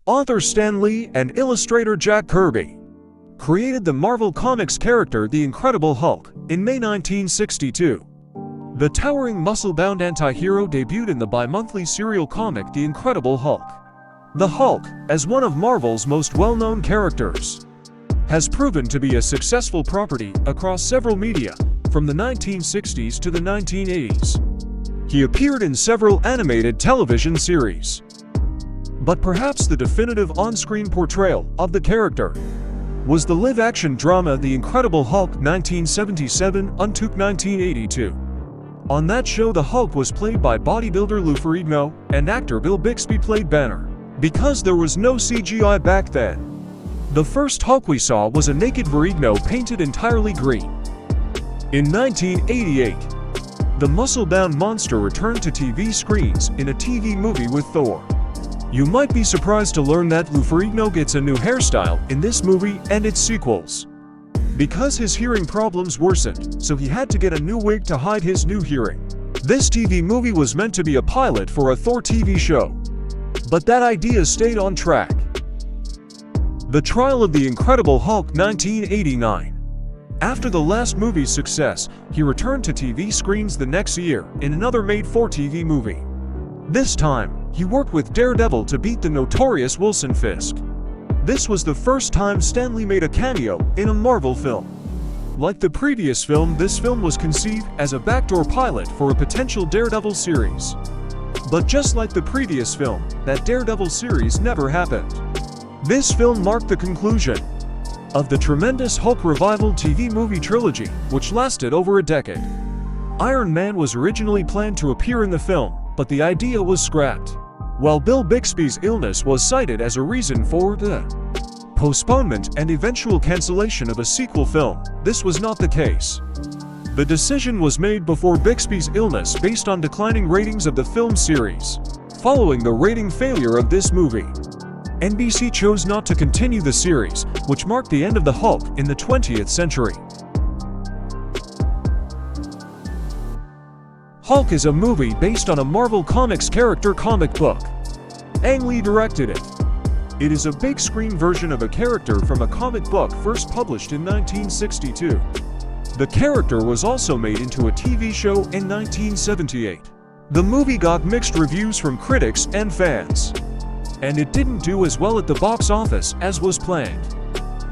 Author Stan Lee and illustrator Jack Kirby created the Marvel Comics character The Incredible Hulk in May 1962. The towering muscle-bound anti-hero debuted in the bi-monthly serial comic The Incredible Hulk. The Hulk, as one of Marvel's most well-known characters, has proven to be a successful property across several media, from the 1960s to the 1980s. He appeared in several animated television series. But perhaps the definitive on-screen portrayal of the character was the live-action drama The Incredible Hulk 1977 unto 1982. On that show, the Hulk was played by bodybuilder Lou Ferrigno, and actor Bill Bixby played Banner. Because there was no CGI back then, the first Hulk we saw was a naked Ferrigno painted entirely green. In 1988, the muscle-bound monster returned to TV screens in a TV movie with Thor. You might be surprised to learn that Lou Ferrigno gets a new hairstyle in this movie and its sequels, because his hearing problems worsened, so he had to get a new wig to hide his new hearing. This TV movie was meant to be a pilot for a Thor TV show, but that idea stayed on track. The Trial of the Incredible Hulk 1989. After the last movie's success, he returned to TV screens the next year in another made-for-TV movie. This time, he worked with Daredevil to beat the notorious Wilson Fisk. This was the first time Stan Lee made a cameo in a Marvel film. Like the previous film, this film was conceived as a backdoor pilot for a potential Daredevil series. But just like the previous film, that Daredevil series never happened. This film marked the conclusion of the tremendous Hulk revival TV movie trilogy, which lasted over a decade. Iron Man was originally planned to appear in the film, but the idea was scrapped, while Bill Bixby's illness was cited as a reason for the postponement and eventual cancellation of a sequel film. This was not the case. The decision was made before Bixby's illness based on declining ratings of the film series. Following the rating failure of this movie, NBC chose not to continue the series, which marked the end of the Hulk in the 20th century. Hulk is a movie based on a Marvel Comics character comic book. Ang Lee directed it. It is a big screen version of a character from a comic book first published in 1962. The character was also made into a TV show in 1978. The movie got mixed reviews from critics and fans, and it didn't do as well at the box office as was planned,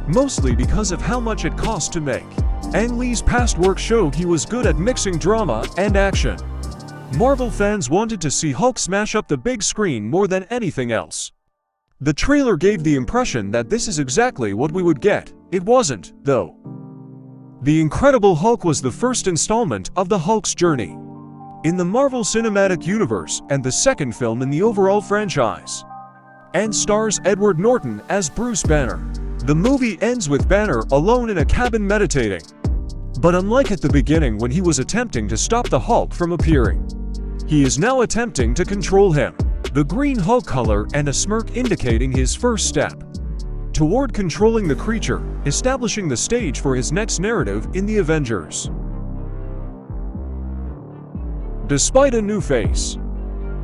mostly because of how much it cost to make. Ang Lee's past work showed he was good at mixing drama and action. Marvel fans wanted to see Hulk smash up the big screen more than anything else. The trailer gave the impression that this is exactly what we would get. It wasn't, though. The Incredible Hulk was the first installment of the Hulk's journey in the Marvel Cinematic Universe and the second film in the overall franchise, and stars Edward Norton as Bruce Banner. The movie ends with Banner alone in a cabin meditating. But unlike at the beginning when he was attempting to stop the Hulk from appearing, he is now attempting to control him. The green Hulk color and a smirk indicating his first step toward controlling the creature, establishing the stage for his next narrative in the Avengers. Despite a new face,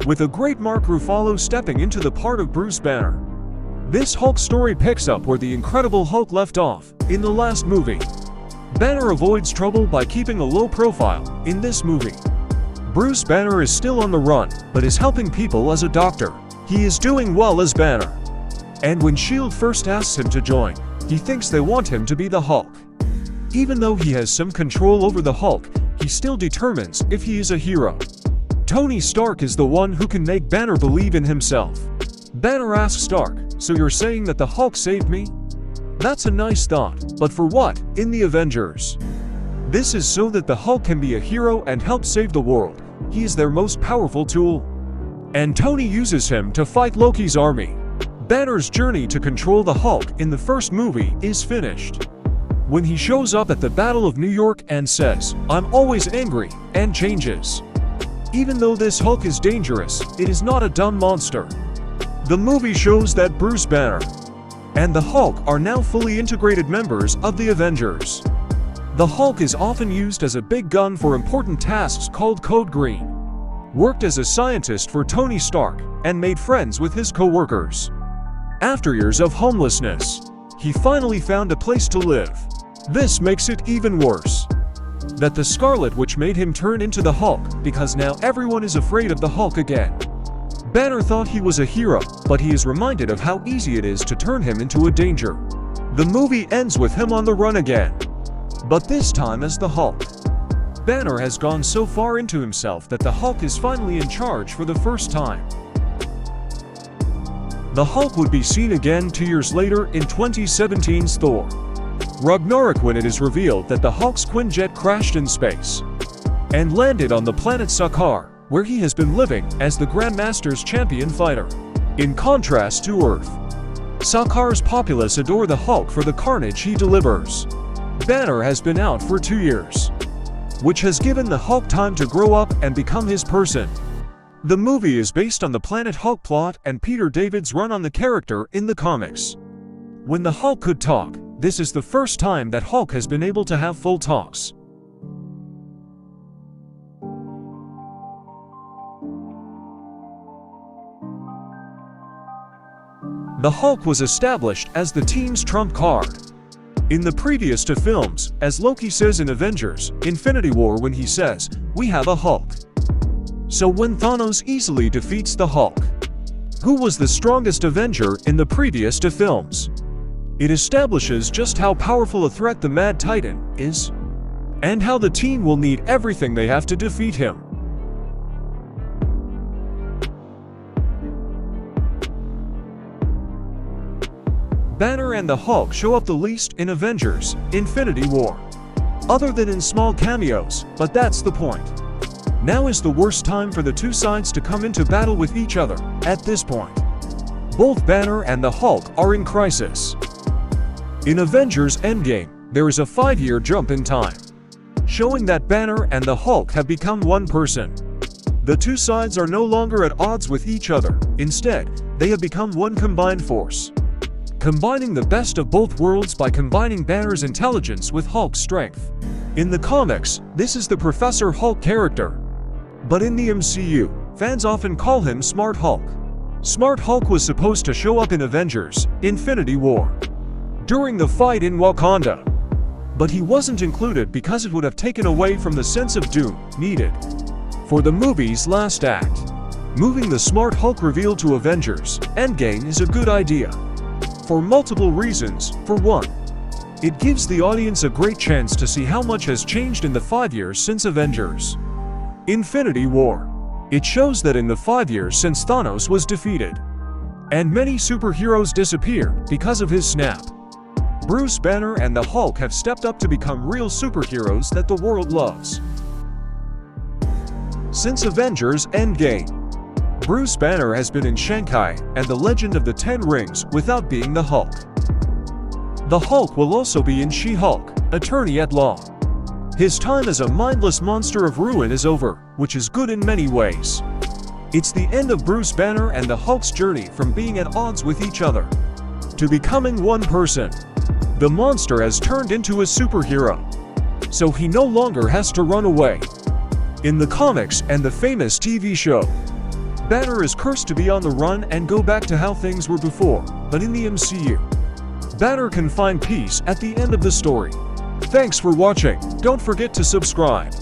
with a great Mark Ruffalo stepping into the part of Bruce Banner, this Hulk story picks up where the Incredible Hulk left off in the last movie. Banner avoids trouble by keeping a low profile in this movie. Bruce Banner is still on the run, but is helping people as a doctor. He is doing well as Banner. And when S.H.I.E.L.D. first asks him to join, he thinks they want him to be the Hulk. Even though he has some control over the Hulk, he still determines if he is a hero. Tony Stark is the one who can make Banner believe in himself. Banner asks Stark, "So you're saying that the Hulk saved me?" That's a nice thought, but for what, in the Avengers? This is so that the Hulk can be a hero and help save the world. He is their most powerful tool, and Tony uses him to fight Loki's army. Banner's journey to control the Hulk in the first movie is finished when he shows up at the Battle of New York and says, "I'm always angry," and changes. Even though this Hulk is dangerous, it is not a dumb monster. The movie shows that Bruce Banner and the Hulk are now fully integrated members of the Avengers. The Hulk is often used as a big gun for important tasks called Code Green, worked as a scientist for Tony Stark, and made friends with his co-workers. After years of homelessness, he finally found a place to live. This makes it even worse that the Scarlet Witch made him turn into the Hulk, because now everyone is afraid of the Hulk again. Banner thought he was a hero, but he is reminded of how easy it is to turn him into a danger. The movie ends with him on the run again, but this time as the Hulk. Banner has gone so far into himself that the Hulk is finally in charge for the first time. The Hulk would be seen again 2 years later in 2017's Thor: Ragnarok, when it is revealed that the Hulk's Quinjet crashed in space and landed on the planet Sakaar, where he has been living as the Grandmaster's champion fighter. In contrast to Earth, Sakaar's populace adore the Hulk for the carnage he delivers. Banner has been out for 2 years, which has given the Hulk time to grow up and become his person. The movie is based on the Planet Hulk plot and Peter David's run on the character in the comics. When the Hulk could talk, this is the first time that Hulk has been able to have full talks. The Hulk was established as the team's trump card in the previous 2 films, as Loki says in Avengers: Infinity War, when he says, "We have a Hulk." So when Thanos easily defeats the Hulk, who was the strongest Avenger in the previous 2 films, it establishes just how powerful a threat the Mad Titan is, and how the team will need everything they have to defeat him. Banner and the Hulk show up the least in Avengers: Infinity War, other than in small cameos, but that's the point. Now is the worst time for the 2 sides to come into battle with each other. At this point, both Banner and the Hulk are in crisis. In Avengers Endgame, there is a 5-year jump in time, showing that Banner and the Hulk have become one person. The 2 sides are no longer at odds with each other. Instead, they have become one combined force, combining the best of both worlds by combining Banner's intelligence with Hulk's strength. In the comics, this is the Professor Hulk character, but in the MCU, fans often call him Smart Hulk. Smart Hulk was supposed to show up in Avengers: Infinity War during the fight in Wakanda, but he wasn't included because it would have taken away from the sense of doom needed for the movie's last act. Moving the Smart Hulk reveal to Avengers Endgame is a good idea for multiple reasons. For one, it gives the audience a great chance to see how much has changed in the 5 years since Avengers Infinity War. It shows that in the 5 years since Thanos was defeated, and many superheroes disappeared because of his snap, Bruce Banner and the Hulk have stepped up to become real superheroes that the world loves. Since Avengers Endgame, Bruce Banner has been in Shanghai and the Legend of the Ten Rings without being the Hulk. The Hulk will also be in She-Hulk, Attorney at Law. His time as a mindless monster of ruin is over, which is good in many ways. It's the end of Bruce Banner and the Hulk's journey from being at odds with each other to becoming one person. The monster has turned into a superhero, so he no longer has to run away. In the comics and the famous TV show, Banner is cursed to be on the run and go back to how things were before, but in the MCU, Banner can find peace at the end of the story. Thanks for watching. Don't forget to subscribe.